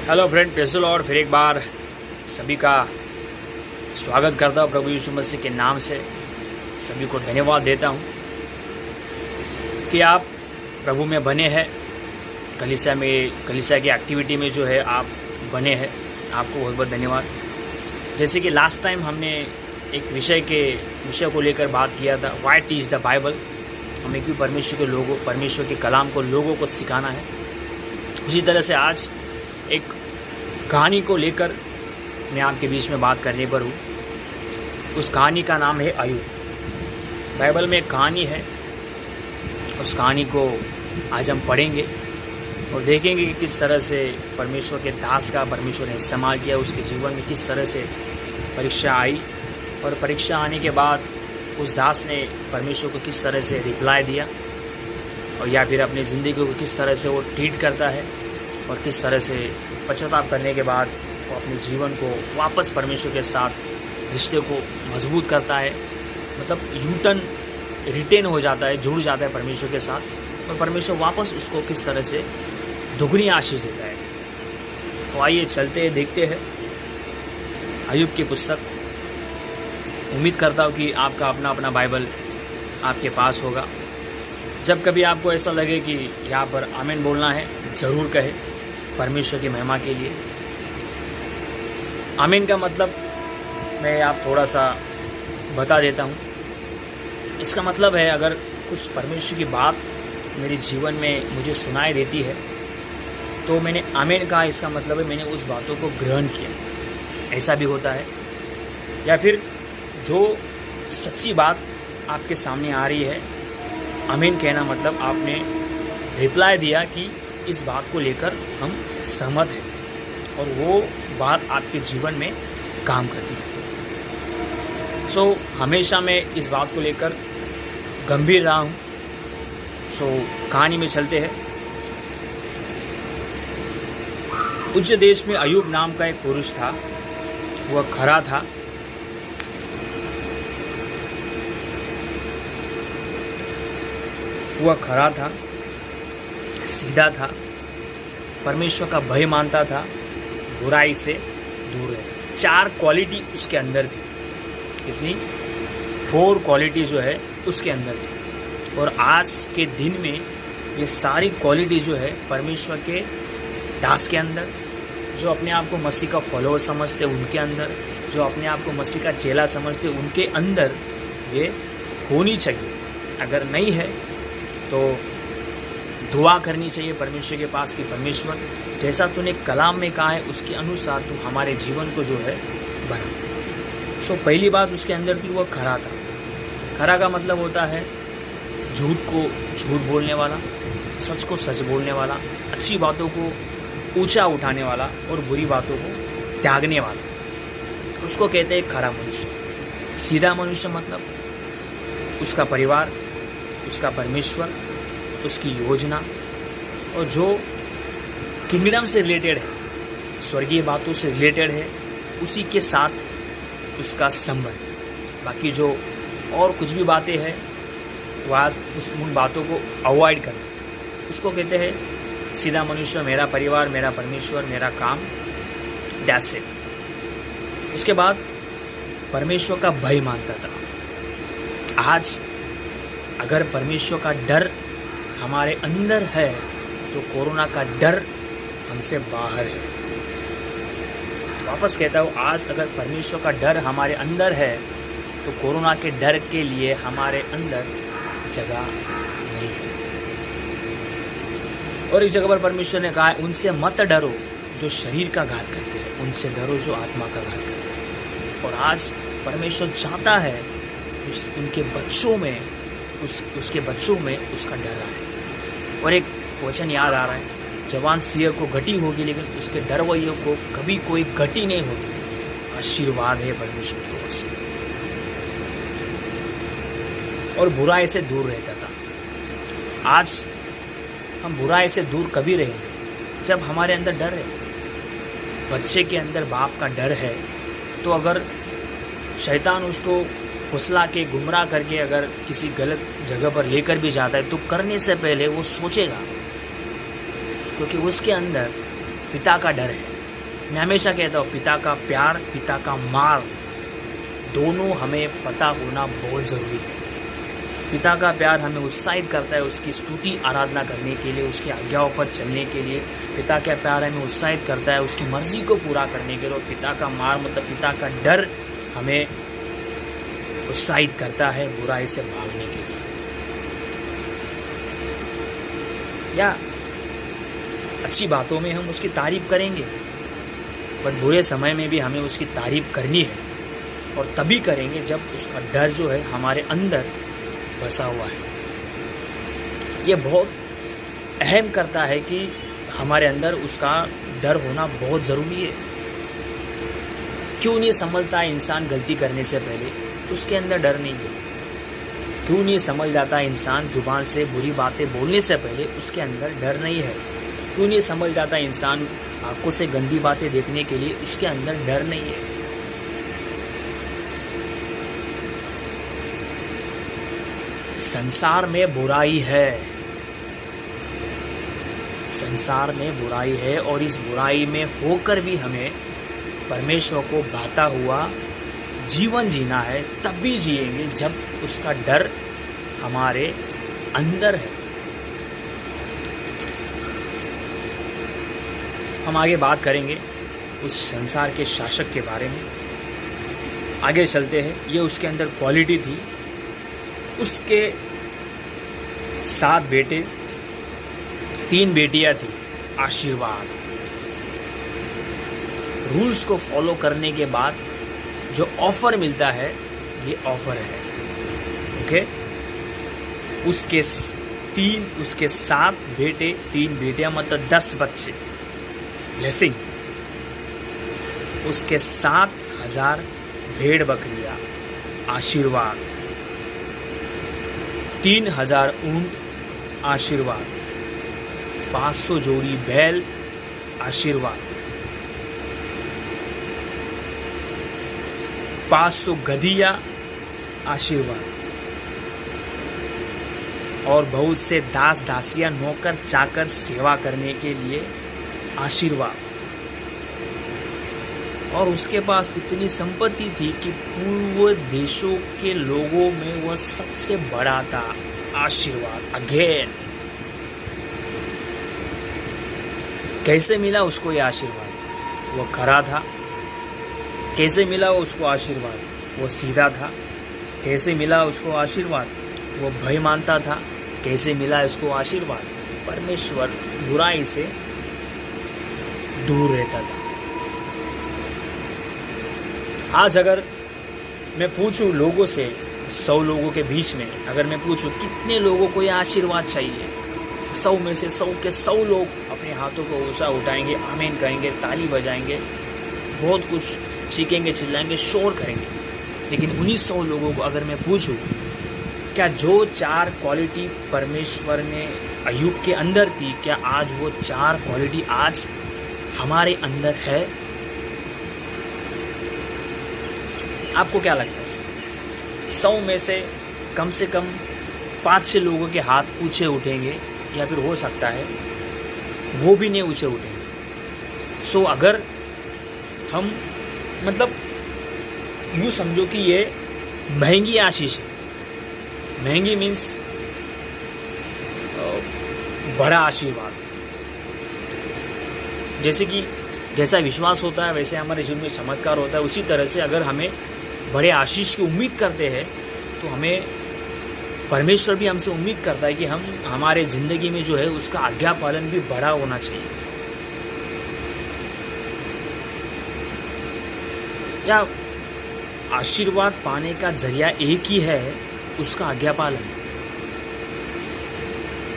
Hello friend, praise the Lord. फिर एक बार सभी का स्वागत करता हूँ प्रभु यीशु मसीह के नाम से। सभी को धन्यवाद देता हूँ कि आप प्रभु में बने हैं। कलीसिया की एक्टिविटी में जो है आप बने हैं, आपको बहुत बहुत धन्यवाद। जैसे कि लास्ट टाइम हमने एक विषय को लेकर बात किया था, व्हाई टीच द बाइबल। हमें क्यों परमेश्वर के कलाम को लोगों को सिखाना है। उसी तरह से आज एक कहानी को लेकर मैं आपके बीच में बात करने पर हूँ। उस कहानी का नाम है अय्यूब। बाइबल में एक कहानी है, उस कहानी को आज हम पढ़ेंगे और देखेंगे कि किस तरह से परमेश्वर के दास का परमेश्वर ने इस्तेमाल किया। उसके जीवन में किस तरह से परीक्षा आई और परीक्षा आने के बाद उस दास ने परमेश्वर को किस तरह से रिप्लाई दिया, और या फिर अपनी ज़िंदगी को किस तरह से वो ट्रीट करता है और किस तरह से पश्चाताप करने के बाद वो अपने जीवन को वापस परमेश्वर के साथ रिश्ते को मजबूत करता है। मतलब यूटर्न रिटेन हो जाता है, जुड़ जाता है परमेश्वर के साथ, और परमेश्वर वापस उसको किस तरह से दुगनी आशीष देता है। तो आइए चलते हैं, देखते हैं अय्यूब की पुस्तक। उम्मीद करता हूँ कि आपका अपना अपना बाइबल आपके पास होगा। जब कभी आपको ऐसा लगे कि यहाँ पर आमीन बोलना है, ज़रूर कहे परमेश्वर की महिमा के लिए। आमीन का मतलब मैं आप थोड़ा सा बता देता हूँ। इसका मतलब है, अगर कुछ परमेश्वर की बात मेरे जीवन में मुझे सुनाई देती है तो मैंने आमीन कहा, इसका मतलब है मैंने उस बातों को ग्रहण किया। ऐसा भी होता है। या फिर जो सच्ची बात आपके सामने आ रही है, आमीन कहना मतलब आपने रिप्लाई दिया कि इस बात को लेकर हम सहमत हैं और वो बात आपके जीवन में काम करती है। सो हमेशा मैं इस बात को लेकर गंभीर रहा हूँ। सो कहानी में चलते हैं। उस देश में अय्यूब नाम का एक पुरुष था। वह खरा था, सीधा था, परमेश्वर का भय मानता था, बुराई से दूर रहता। 4 क्वालिटी उसके अंदर थी। कितनी? 4 क्वालिटी जो है उसके अंदर थी। और आज के दिन में ये सारी क्वालिटी जो है परमेश्वर के दास के अंदर, जो अपने आप को मसीह का फॉलोअर समझते उनके अंदर, जो अपने आप को मसीह का चेला समझते उनके अंदर ये होनी चाहिए। अगर नहीं है तो दुआ करनी चाहिए परमेश्वर के पास कि परमेश्वर जैसा तूने कलाम में कहा है उसके अनुसार तू हमारे जीवन को जो है बना। सो पहली बात उसके अंदर थी, वह खरा था। खरा का मतलब होता है झूठ को झूठ बोलने वाला, सच को सच बोलने वाला, अच्छी बातों को ऊंचा उठाने वाला और बुरी बातों को त्यागने वाला। उसको कहते हैं खरा मनुष्य। सीधा मनुष्य मतलब उसका परिवार, उसका परमेश्वर, उसकी योजना और जो किंगडम से रिलेटेड है, स्वर्गीय बातों से रिलेटेड है, उसी के साथ उसका संबंध। बाकी जो और कुछ भी बातें हैं वह उन बातों को अवॉइड करना, उसको कहते हैं सीधा मनुष्य। मेरा परिवार, मेरा परमेश्वर, मेरा काम, दैट्स इट। उसके बाद परमेश्वर का भय मानता था। आज अगर परमेश्वर का डर हमारे अंदर है तो कोरोना का डर हमसे बाहर है। वापस कहता हूँ, आज अगर परमेश्वर का डर हमारे अंदर है तो कोरोना के डर के लिए हमारे अंदर जगह नहीं है। और इस जगह पर परमेश्वर ने कहा है, उनसे मत डरो जो शरीर का घात करते हैं, उनसे डरो जो आत्मा का घात करते हैं। और आज परमेश्वर चाहता है उनके बच्चों में, उसके बच्चों में उसका डर है। और एक वचन याद आ रहा है, जवान सिंह को घटी होगी लेकिन उसके डरवैयों को कभी कोई घटी नहीं होगी। आशीर्वाद है परमेश्वर की ओर से। और बुराई से दूर रहता था। आज हम बुराई से दूर कभी रहेंगे जब हमारे अंदर डर है। बच्चे के अंदर बाप का डर है तो अगर शैतान उसको फुसला के गुमराह करके अगर किसी गलत जगह पर लेकर भी जाता है तो करने से पहले वो सोचेगा, क्योंकि उसके अंदर पिता का डर है। मैं हमेशा कहता हूँ पिता का प्यार, पिता का मार, दोनों हमें पता होना बहुत ज़रूरी है। पिता का प्यार हमें उत्साहित करता है उसकी स्तुति आराधना करने के लिए, उसकी आज्ञाओं पर चलने के लिए। पिता का प्यार हमें उत्साहित करता है उसकी मर्जी को पूरा करने के लिए। और पिता का मार मतलब पिता का डर हमें उत्साहित करता है बुराई से भागने के लिए। या अच्छी बातों में हम उसकी तारीफ करेंगे, पर बुरे समय में भी हमें उसकी तारीफ करनी है, और तभी करेंगे जब उसका डर जो है हमारे अंदर बसा हुआ है। ये बहुत अहम करता है कि हमारे अंदर उसका डर होना बहुत ज़रूरी है। क्यों नहीं समझता है इंसान गलती करने से पहले? उसके अंदर डर नहीं है। क्यों नहीं समझ जाता है इंसान जुबान से बुरी बातें बोलने से पहले? उसके अंदर डर नहीं है। क्यों नहीं समझ जाता इंसान आंखों से गंदी बातें देखने के लिए? उसके अंदर डर नहीं है। संसार में बुराई है, संसार में बुराई है, और इस बुराई में होकर भी हमें परमेश्वर को भाता हुआ जीवन जीना है। तब भी जिएंगे जब उसका डर हमारे अंदर है। हम आगे बात करेंगे उस संसार के शासक के बारे में। आगे चलते हैं। ये उसके अंदर क्वालिटी थी। उसके 7 बेटे, 3 बेटियां थी। आशीर्वाद, रूल्स को फॉलो करने के बाद जो ऑफर मिलता है, ये ऑफर है। ओके, उसके 7 बेटे, 3 बेटियां, मतलब 10 बच्चे। ब्लेसिंग। उसके 7,000 भेड़ बकरियां। आशीर्वाद। 3,000 ऊंट। आशीर्वाद। 500 जोड़ी बैल। आशीर्वाद। 500 गधिया। आशीर्वाद। और बहुत से दास दासियां, नौकर चाकर सेवा करने के लिए। आशीर्वाद। और उसके पास इतनी संपत्ति थी कि पूर्व देशों के लोगों में वह सबसे बड़ा था। आशीर्वाद। अगेन, कैसे मिला उसको ये आशीर्वाद? वो खरा था। कैसे मिला उसको आशीर्वाद? वो सीधा था। कैसे मिला उसको आशीर्वाद? वो भय मानता था। कैसे मिला उसको आशीर्वाद? परमेश्वर बुराई से दूर रहता था। आज अगर मैं पूछूं लोगों से, 100 लोगों के बीच में अगर मैं पूछूं कितने लोगों को यह आशीर्वाद चाहिए, 100 में से 100 के 100 लोग अपने हाथों को ऊंचा उठाएंगे, आमीन कहेंगे, ताली बजाएंगे, बहुत कुछ चीखेंगे, चिल्लाएंगे, शोर करेंगे। लेकिन उन्हीं 100 लोगों को अगर मैं पूछूं क्या जो 4 क्वालिटी परमेश्वर ने अय्यूब के अंदर थी, क्या आज वो 4 क्वालिटी आज हमारे अंदर है? आपको क्या लगता है? 100 में से कम 5-6 लोगों के हाथ ऊंचे उठेंगे, या फिर हो सकता है वो भी नहीं ऊंचे उठेंगे। सो अगर हम मतलब यूँ समझो कि ये महंगी आशीष है। महंगी मीन्स बड़ा आशीर्वाद। जैसे कि जैसा विश्वास होता है वैसे हमारे जीवन में चमत्कार होता है। उसी तरह से अगर हमें बड़े आशीष की उम्मीद करते हैं तो हमें परमेश्वर भी हमसे उम्मीद करता है कि हम हमारे ज़िंदगी में जो है उसका आज्ञा पालन भी बड़ा होना चाहिए। या आशीर्वाद पाने का जरिया एक ही है, उसका आज्ञा पालन।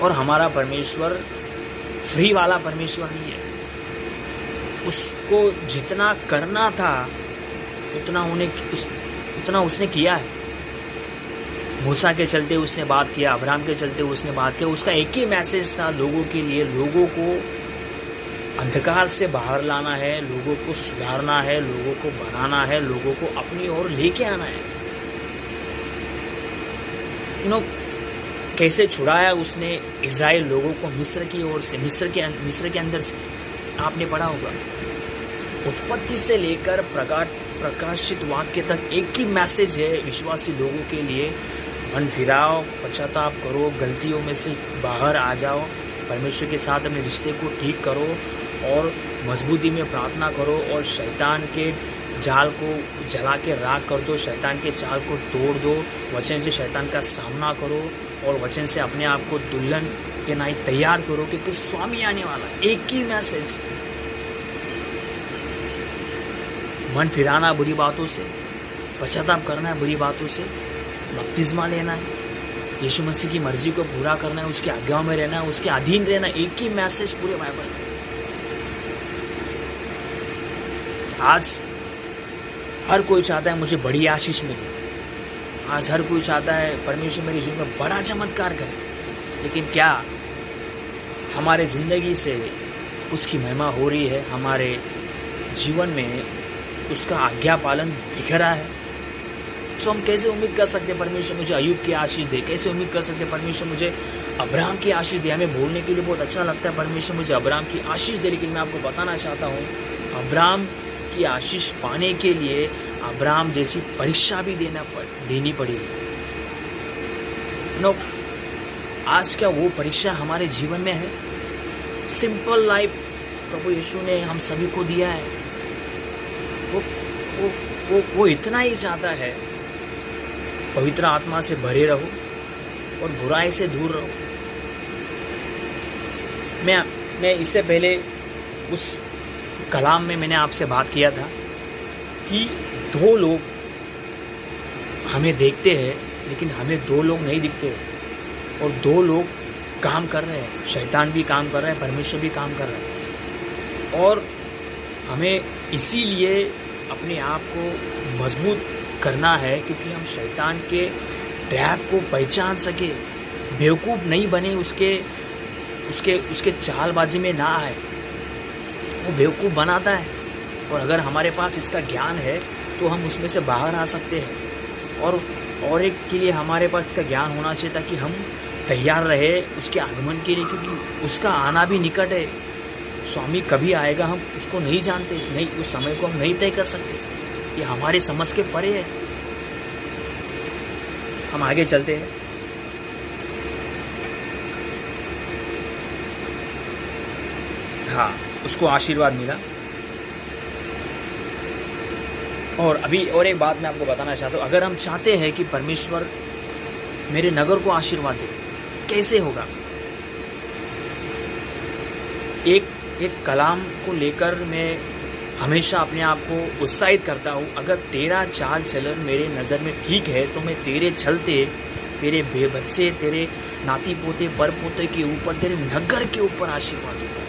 और हमारा परमेश्वर फ्री वाला परमेश्वर नहीं है। उसको जितना करना था उतना उसने किया है। मूसा के चलते उसने बात किया, अब्राहम के चलते उसने बात किया। उसका एक ही मैसेज था लोगों के लिए, लोगों को अंधकार से बाहर लाना है, लोगों को सुधारना है, लोगों को बनाना है, लोगों को अपनी ओर लेके आना है। कैसे छुड़ाया उसने इज़राइल लोगों को मिस्र की ओर से, मिस्र के अंदर से, आपने पढ़ा होगा। उत्पत्ति से लेकर प्रकाशित वाक्य तक एक ही मैसेज है विश्वासी लोगों के लिए। मन फिराओ, पश्चाताप करो, गलतियों में से बाहर आ जाओ, परमेश्वर के साथ अपने रिश्ते को ठीक करो और मजबूती में प्रार्थना करो और शैतान के जाल को जला के राख कर दो, शैतान के चाल को तोड़ दो, वचन से शैतान का सामना करो और वचन से अपने आप को दुल्हन के नाई तैयार करो क्योंकि स्वामी आने वाला। एक ही मैसेज, मन फिराना बुरी बातों से, पश्चाताप करना है बुरी बातों से, बपतिस्मा लेना है, यीशु मसीह की मर्जी को पूरा करना है, उसकी आज्ञाओं में रहना है, उसके अधीन रहना। एक ही मैसेज पूरे बाइबल में। आज हर कोई चाहता है मुझे बड़ी आशीष मिले, आज हर कोई चाहता है परमेश्वर मेरे जीवन में बड़ा चमत्कार करे, लेकिन क्या हमारे जिंदगी से उसकी महिमा हो रही है? हमारे जीवन में उसका आज्ञा पालन दिख रहा है? तो हम कैसे उम्मीद कर सकते परमेश्वर मुझे अय्यूब की आशीष दे? कैसे उम्मीद कर सकते परमेश्वर मुझे अब्राहम की आशीष दे? हमें बोलने के लिए बहुत अच्छा लगता है परमेश्वर मुझे अब्राहम की आशीष दे, लेकिन मैं आपको बताना चाहता हूँ अब्राहम की आशीष पाने के लिए अब्राहम जैसी परीक्षा भी देनी पड़ेगी। नो, आज क्या वो परीक्षा हमारे जीवन में है? सिंपल लाइफ प्रभु यीशु ने हम सभी को दिया है। वो इतना ही चाहता है पवित्र आत्मा से भरे रहो और बुराई से दूर रहो। मैं इससे पहले उस कलाम में मैंने आपसे बात किया था कि दो लोग हमें देखते हैं लेकिन हमें दो लोग नहीं दिखते और दो लोग काम कर रहे हैं। शैतान भी काम कर रहा है, परमेश्वर भी काम कर रहा है और हमें इसीलिए अपने आप को मजबूत करना है क्योंकि हम शैतान के ट्रैप को पहचान सके, बेवकूफ़ नहीं बने, उसके चालबाजी में ना आए। वो बेवकूफ़ बनाता है और अगर हमारे पास इसका ज्ञान है तो हम उसमें से बाहर आ सकते हैं। और एक के लिए हमारे पास इसका ज्ञान होना चाहिए ताकि हम तैयार रहे उसके आगमन के लिए, क्योंकि उसका आना भी निकट है। स्वामी कभी आएगा हम उसको नहीं जानते, उस समय को हम नहीं तय कर सकते, ये हमारे समझ के परे है। हम आगे चलते हैं। हाँ, उसको आशीर्वाद मिला। और अभी और एक बात मैं आपको बताना चाहता हूँ, अगर हम चाहते हैं कि परमेश्वर मेरे नगर को आशीर्वाद दे, कैसे होगा? एक कलाम को लेकर मैं हमेशा अपने आप को उत्साहित करता हूँ, अगर तेरा चाल चलन मेरे नज़र में ठीक है तो मैं तेरे चलते तेरे बच्चे, तेरे नाती पोते, पर पोते के ऊपर, तेरे नगर के ऊपर आशीर्वाद दूंगा।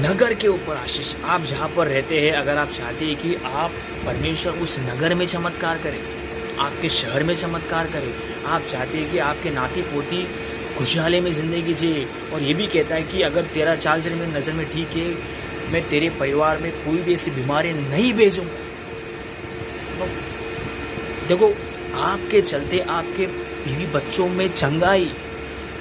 नगर के ऊपर आशीष। आप जहाँ पर रहते हैं, अगर आप चाहते हैं कि आप परमेश्वर उस नगर में चमत्कार करें, आपके शहर में चमत्कार करे, आप चाहते हैं कि आपके नाती पोती खुशहाली में ज़िंदगी जिए, और ये भी कहता है कि अगर तेरा चाल चलन मेरी नज़र में ठीक है, मैं तेरे परिवार में कोई भी ऐसी बीमारी नहीं भेजूँगा। तो देखो, आपके चलते आपके बीवी बच्चों में चंगाई,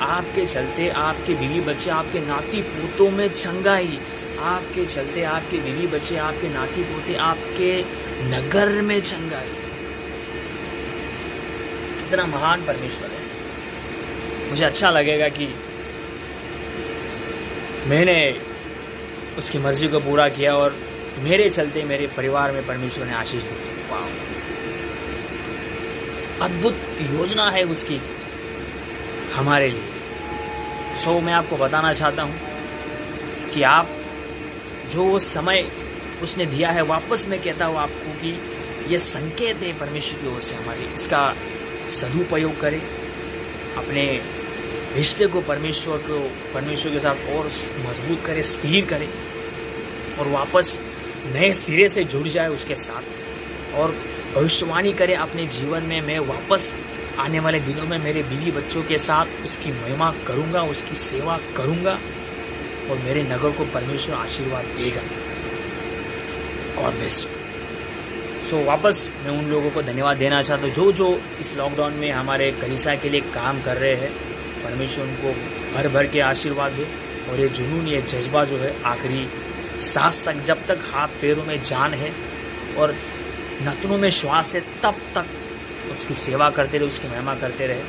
आपके चलते आपके बीवी बच्चे, आपके नाती पोतों में चंगाई, आपके चलते आपके बीवी बच्चे, आपके नाती पोते, आपके नगर में चंगाई। कितना महान परमेश्वर है। मुझे अच्छा लगेगा कि मैंने उसकी मर्जी को पूरा किया और मेरे चलते मेरे परिवार में परमेश्वर ने आशीष दी। वाह, अद्भुत योजना है उसकी हमारे लिए। मैं आपको बताना चाहता हूँ कि आप जो समय उसने दिया है, वापस मैं कहता हूँ आपको कि ये संकेत है परमेश्वर की ओर से हमारे, इसका सदुपयोग करें, अपने रिश्ते को परमेश्वर के साथ और मजबूत करें, स्थिर करें और वापस नए सिरे से जुड़ जाए उसके साथ, और भविष्यवाणी करें अपने जीवन में, मैं वापस आने वाले दिनों में मेरे बीवी बच्चों के साथ उसकी महिमा करूंगा, उसकी सेवा करूंगा और मेरे नगर को परमेश्वर आशीर्वाद देगा। God bless you. वापस मैं उन लोगों को धन्यवाद देना चाहता हूँ जो इस लॉकडाउन में हमारे कलीसिया के लिए काम कर रहे हैं। परमेश्वर उनको भर भर के आशीर्वाद दे और ये जुनून, ये जज्बा जो है आखिरी सांस तक, जब तक हाथ पैरों में जान है और नथनों में श्वास है, तब तक उसकी सेवा करते रहे, उसकी महिमा करते रहे।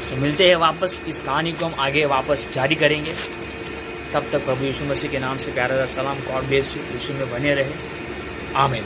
तो मिलते हैं वापस, इस कहानी को हम आगे वापस जारी करेंगे। तब तक प्रभु यीशु मसीह के नाम से प्यारा सा सलाम। God bless you. यीशु में बने रहे। आमीन।